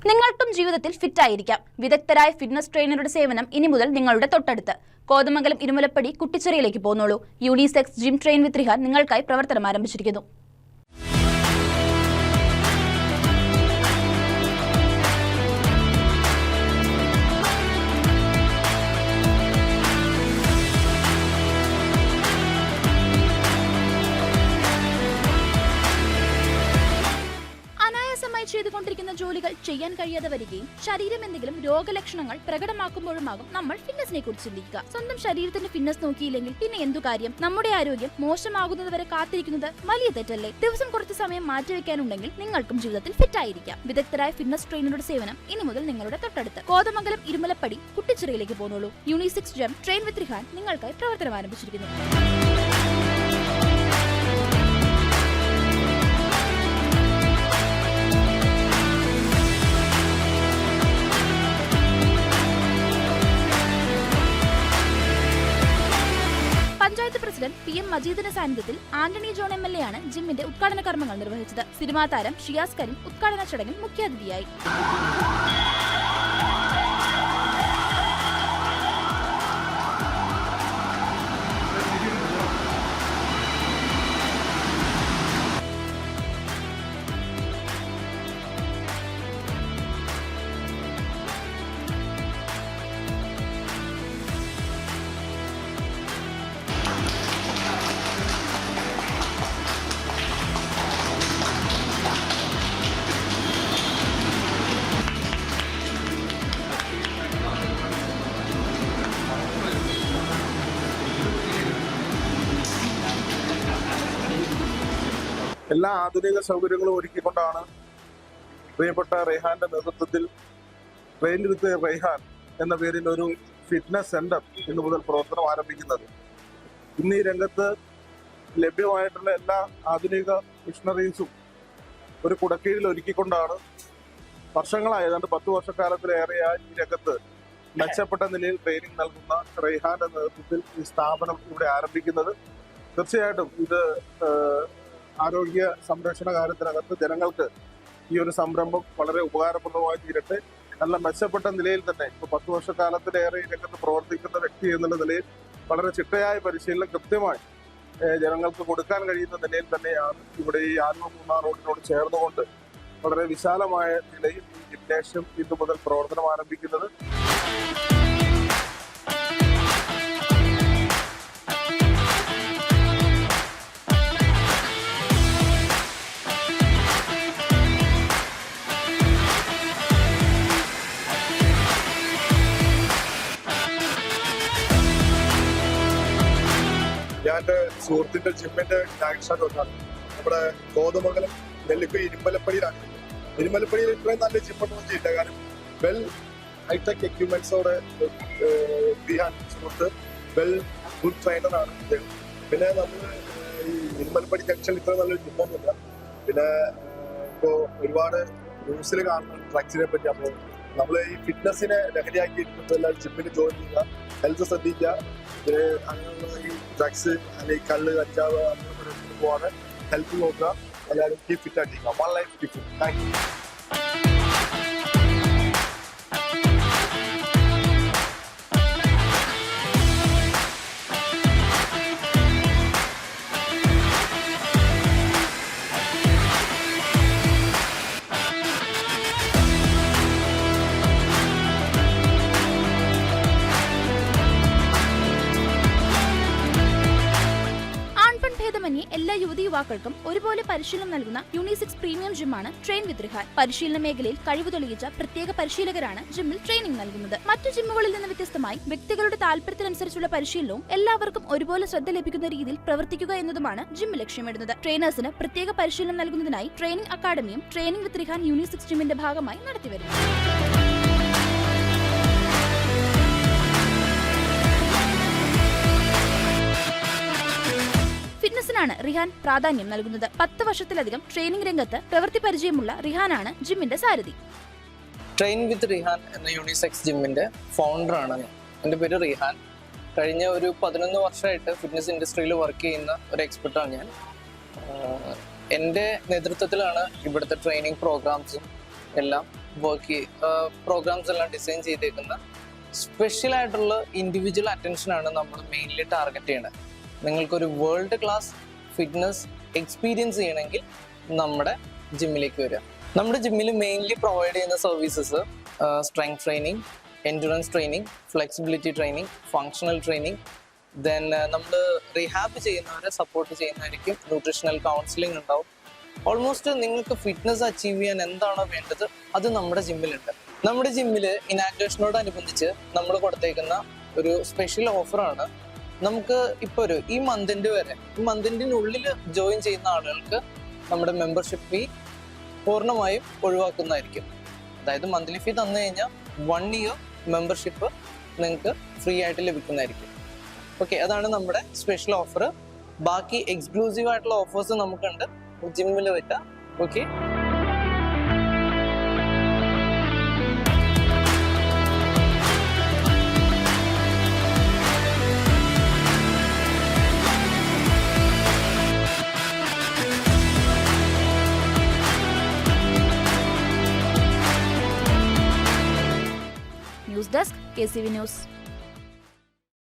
നിങ്ങൾക്കും ജീവിതത്തിൽ ഫിറ്റ് ആയിരിക്കാം. വിദഗ്ധരായ ഫിറ്റ്നസ് ട്രെയിനറുടെ സേവനം ഇനി മുതൽ നിങ്ങളുടെ തൊട്ടടുത്ത്. കോതമംഗലം ഇരുമലപ്പടി കുട്ടിച്ചിറയിലേക്ക് പോന്നോളൂ. Unisex gym train with Rihan നിങ്ങൾക്കായി പ്രവർത്തനം ആരംഭിച്ചിരിക്കുന്നു. ചെയ്തുകൊണ്ടിരിക്കുന്ന ജോലികൾ ചെയ്യാൻ കഴിയാതെ വരികയും ശരീരം എന്തെങ്കിലും രോഗലക്ഷണങ്ങൾ പ്രകടമാക്കുമ്പോഴുമാകും നമ്മൾ ഫിറ്റ്നസിനെ കുറിച്ച് ചിന്തിക്കുക. സ്വന്തം ശരീരത്തിന്റെ ഫിറ്റ്നസ് നോക്കിയില്ലെങ്കിൽ പിന്നെ എന്തു കാര്യം? നമ്മുടെ ആരോഗ്യം മോശമാകുന്നത് വരെ കാത്തിരിക്കുന്നത് വലിയ തെറ്റല്ലേ? ദിവസം കുറച്ച് സമയം മാറ്റിവെക്കാനുണ്ടെങ്കിൽ നിങ്ങൾക്കും ജീവിതത്തിൽ ഫിറ്റ് ആയിരിക്കാം. വിദഗ്ധരായ ഫിറ്റ്നസ് ട്രെയിനറുടെ സേവനം ഇനി മുതൽ നിങ്ങളുടെ തൊട്ടടുത്ത്. കോതമംഗലം ഇരുമലപ്പടി കുട്ടിച്ചിറയിലേക്ക് പോന്നോളൂ. Unisex gym train with Rihan നിങ്ങൾക്കായി പ്രവർത്തനം ആരംഭിച്ചിരിക്കുന്നു. പഞ്ചായത്ത് പ്രസിഡന്റ് PM മജീദിന്റെ സാന്നിധ്യത്തിൽ ആന്റണി ജോൺ MLA ആണ് ജിമ്മിന്റെ ഉദ്ഘാടന കർമ്മങ്ങൾ നിർവഹിച്ചത്. സിനിമാ താരം ഷിയാസ് കരീം ഉദ്ഘാടന ചടങ്ങിൽ മുഖ്യാതിഥിയായി. എല്ലാ ആധുനിക സൗകര്യങ്ങളും ഒരുക്കിക്കൊണ്ടാണ് പ്രിയപ്പെട്ട റെയ്ഹാന്റെ നേതൃത്വത്തിൽ ട്രെയിൻ വിത്ത് റെയ്ഹാൻ എന്ന പേരിൽ ഒരു ഫിറ്റ്നസ് സെന്റർ ഇന്നു മുതൽ പ്രവർത്തനം ആരംഭിക്കുന്നത്. ഇന്ന് ഈ രംഗത്ത് ലഭ്യമായിട്ടുള്ള എല്ലാ ആധുനിക മിഷനറീസും ഒരു കുടക്കീഴിൽ ഒരുക്കിക്കൊണ്ടാണ് വർഷങ്ങളായി, ഏതാണ്ട് 10 വർഷക്കാലത്തിലേറെയായി ഈ രംഗത്ത് മെച്ചപ്പെട്ട നിലയിൽ ട്രെയിനിങ് നൽകുന്ന റെയ്ഹാന്റെ നേതൃത്വത്തിൽ ഈ സ്ഥാപനം ഇവിടെ ആരംഭിക്കുന്നത്. തീർച്ചയായിട്ടും ഇത് ആരോഗ്യ സംരക്ഷണ കാര്യത്തിനകത്ത് ജനങ്ങൾക്ക് ഈ ഒരു സംരംഭം വളരെ ഉപകാരപ്രദമായി തീരട്ടെ. നല്ല മെച്ചപ്പെട്ട നിലയിൽ തന്നെ ഇപ്പോൾ 10 വർഷക്കാലത്തിലേറെ ഈ രംഗത്ത് പ്രവർത്തിക്കുന്ന വ്യക്തി എന്നുള്ള നിലയിൽ വളരെ ചിട്ടയായ പരിശീലനം കൃത്യമായി ജനങ്ങൾക്ക് കൊടുക്കാൻ കഴിയുന്ന നിലയിൽ തന്നെയാണ് ഇവിടെ ഈ ആലുവ മൂന്നാർ റോഡിനോട് ചേർന്നുകൊണ്ട് വളരെ വിശാലമായ നിലയിൽ ഈ ജിംനേഷ്യം ഇന്നു മുതൽ പ്രവർത്തനം ആരംഭിക്കുന്നത്. ഞാൻ എൻ്റെ സുഹൃത്തിൻ്റെ ജിമ്മിൻ്റെ ആക്ഷൻ ഉണ്ടാണ്. നമ്മുടെ കോതമംഗലം നെല്ലിക്കുഴി ഇരുമലപ്പടിയിലാണ്. ഇരുമലപ്പടിയിൽ ഇത്രയും നല്ല ജിമ്മൊന്നും ചെയ്യില്ല. കാരണം വെൽ ഹൈടെക് എക്യുപ്മെന്റ്സോടെ സുഹൃത്ത് വെൽ ഗുഡ് ട്രെയിനറാണ് അദ്ദേഹം. പിന്നെ നമ്മൾ ഈ ഇരുമലപ്പടി ജംഗ്ഷനിൽ ഇത്ര നല്ലൊരു ജിമ്മൊന്നുമില്ല. പിന്നെ ഇപ്പോൾ ഒരുപാട് ന്യൂസിൽ കാണുന്ന ഡ്രഗ്സിനെ പറ്റി. അപ്പോൾ നമ്മൾ ഈ ഫിറ്റ്നസിനെ ലഹരിയാക്കിയിരിക്കുന്നത് എല്ലാവരും ജിമ്മിന് ജോയിൻ ചെയ്യുക, ഹെൽത്ത് ശ്രദ്ധിക്കുക. അങ്ങനെയുള്ള ഈ ഡ്രഗ്സ് അല്ലെങ്കിൽ കള്ള് കഞ്ചാവ് അങ്ങനെ പോവാതെ ഹെൽത്ത് നോക്കുക. എല്ലാവരും കീപ് ഫിറ്റ് ആയിട്ടിരിക്കുക. One life keep fit. Thank you. എല്ലാ യുവതി യുവാക്കൾക്കും ഒരുപോലെ പരിശീലനം നൽകുന്ന unisex premium ജിമ്മാണ് train with Rihan. പരിശീലന മേഖലയിൽ കഴിവ് തെളിയിച്ച പ്രത്യേക പരിശീലകരാണ് ജിമ്മിൽ ട്രെയിനിംഗ് നൽകുന്നത്. മറ്റു ജിമ്മുകളിൽ നിന്ന് വ്യത്യസ്തമായി വ്യക്തികളുടെ താല്പര്യത്തിനനുസരിച്ചുള്ള പരിശീലനവും എല്ലാവർക്കും ഒരുപോലെ ശ്രദ്ധ ലഭിക്കുന്ന രീതിയിൽ പ്രവർത്തിക്കുക എന്നതുമാണ് ജിം ലക്ഷ്യമിടുന്നത്. ട്രെയിനേഴ്സിന് പ്രത്യേക പരിശീലനം നൽകുന്നതിനായി ട്രെയിനിംഗ് അക്കാദമിയും ട്രെയിനിംഗ് വിത്ത് റിഹാൻ യൂണിസെക്സ് ജിമ്മിന്റെ ഭാഗമായി നടത്തിവരുന്നു. ഫിറ്റ്നസിനാണ് റിഹാൻ പ്രാധാന്യം നൽകുന്നത്. 10 വർഷത്തിലധികം ട്രെയിനിംഗ് രംഗത്ത് പ്രവൃത്തി പരിചയമുള്ള റിഹാനാണ് ജിമ്മിന്റെ സാരഥി. ട്രെയിൻ വിത്ത് റിഹാൻ എന്ന യൂണിസെക്സ് ജിമ്മിന്റെ ഫൗണ്ടറാണ് ഞാൻ. എൻ്റെ പേര് റിഹാൻ. കഴിഞ്ഞ ഒരു 11 വർഷമായിട്ട് ഫിറ്റ്നസ് ഇൻഡസ്ട്രിയിൽ വർക്ക് ചെയ്യുന്ന ഒരു എക്സ്പെർട്ടാണ് ഞാൻ. എൻ്റെ നേതൃത്വത്തിലാണ് ഇവിടുത്തെ ട്രെയിനിങ് പ്രോഗ്രാംസും എല്ലാം പ്രോഗ്രാംസ് എല്ലാം ഡിസൈൻ ചെയ്തേക്കുന്ന സ്പെഷ്യൽ ആയിട്ടുള്ള ഇൻഡിവിജ്വൽ അറ്റൻഷനാണ് നമ്മൾ മെയിൻലി ടാർഗറ്റ് ചെയ്യണത്. നിങ്ങൾക്കൊരു വേൾഡ് ക്ലാസ് ഫിറ്റ്നസ് എക്സ്പീരിയൻസ് ചെയ്യണമെങ്കിൽ നമ്മുടെ ജിമ്മിലേക്ക് വരിക. നമ്മുടെ ജിമ്മിൽ മെയിൻലി പ്രൊവൈഡ് ചെയ്യുന്ന services strength training, endurance training, flexibility training, functional training, then നമ്മൾ റീഹാബ് ചെയ്യുന്നവരെ സപ്പോർട്ട് ചെയ്യുന്നതായിരിക്കും, ന്യൂട്രീഷണൽ കൗൺസിലിംഗ് ഉണ്ടാവും. ഓൾമോസ്റ്റ് നിങ്ങൾക്ക് ഫിറ്റ്നസ് അച്ചീവ് ചെയ്യാൻ എന്താണോ വേണ്ടത് അത് നമ്മുടെ ജിമ്മിലുണ്ട്. നമ്മുടെ ജിമ്മിൽ ഇനാഗ്രേഷനോടനുബന്ധിച്ച് നമ്മൾ കൊടുത്തേക്കുന്ന ഒരു സ്പെഷ്യൽ ഓഫറാണ്. നമുക്ക് ഇപ്പോൾ ഈ മന്തിൻ്റെ ഉള്ളിൽ ജോയിൻ ചെയ്യുന്ന ആളുകൾക്ക് നമ്മുടെ മെമ്പർഷിപ്പ് ഫീ പൂർണ്ണമായും ഒഴിവാക്കുന്നതായിരിക്കും. അതായത് മന്ത്ലി ഫീ തന്നു കഴിഞ്ഞാൽ 1 ഇയർ മെമ്പർഷിപ്പ് നിങ്ങൾക്ക് ഫ്രീ ആയിട്ട് ലഭിക്കുന്നതായിരിക്കും. ഓക്കെ, അതാണ് നമ്മുടെ സ്പെഷ്യൽ ഓഫർ. ബാക്കി എക്സ്ക്ലൂസീവ് ആയിട്ടുള്ള ഓഫേഴ്സ് നമുക്കുണ്ട് ജിമ്മിൽ വരിക. Okay, news desk KCV news.